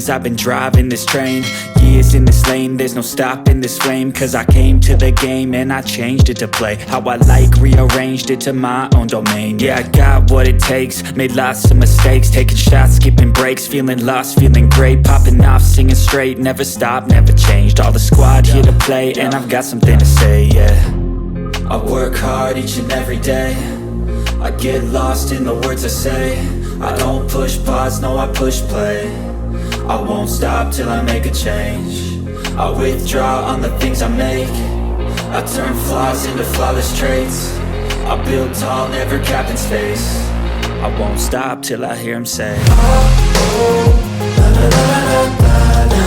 years I've been driving this train. Years in this lane, there's no stopping this flame. Cause I came to the game and I changed it to play how I like, rearranged it to my own domain. Yeah, I got what it takes, made lots of mistakes, taking shots, skipping breaks, feeling lost, feeling great, popping off, singing straight, never stopped, never changed. All the squad here to play, and I've got something to say, yeah. I work hard each and every day, I get lost in the words I say. I don't push pause, no, I push play. I won't stop till I make a change. I withdraw on the things I make. I turn flaws into flawless traits. I build tall, never capped in space. I won't stop till I hear him say, oh, oh, la la la la la la,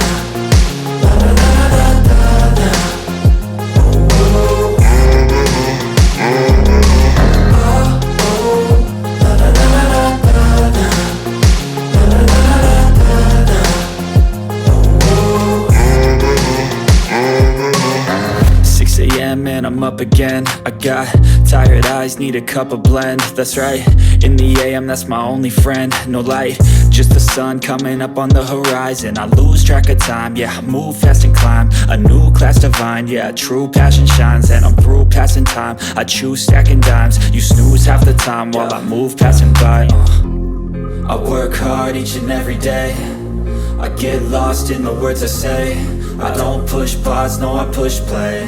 la la la la la la, oh, oh, la la la la la la, la la la la la la, oh, oh. 6 a.m. and I'm up again. I got tired eyes, need a cup of blend. That's right, in the AM, that's my only friend. No light, just the sun coming up on the horizon. I lose track of time, yeah, I move fast and climb a new class divine, yeah, true passion shines. And I'm through passing time, I choose stacking dimes. You snooze half the time while I move passing by. I work hard each and every day, I get lost in the words I say. I don't push pause, no, I push play.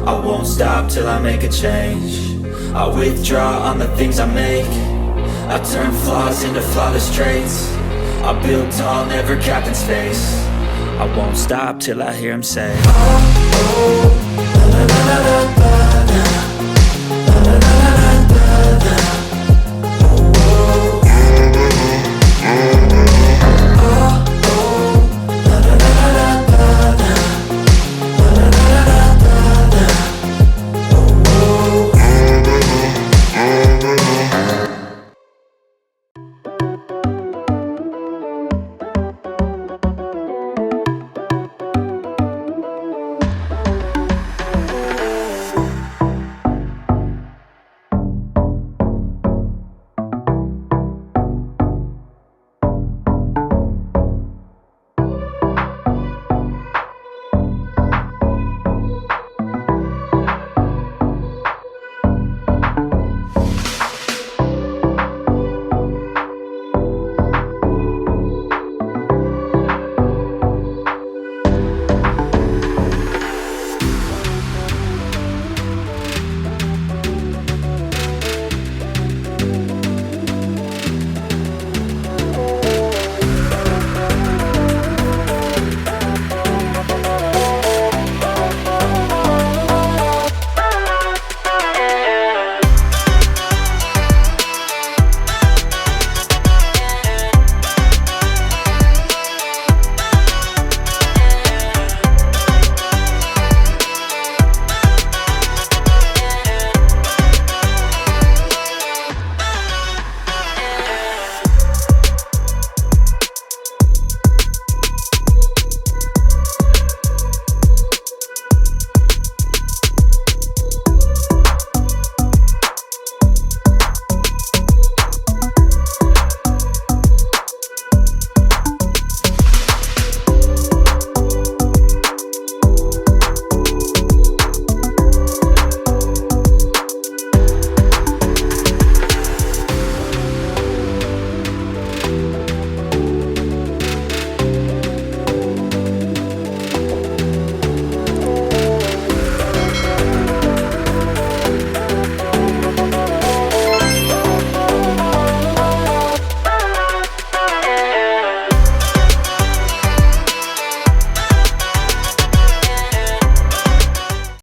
I won't stop till I make a change. I withdraw on the things I make. I turn flaws into flawless traits. I build tall, never capped in space. I won't stop till I hear him say, oh, oh, la la la la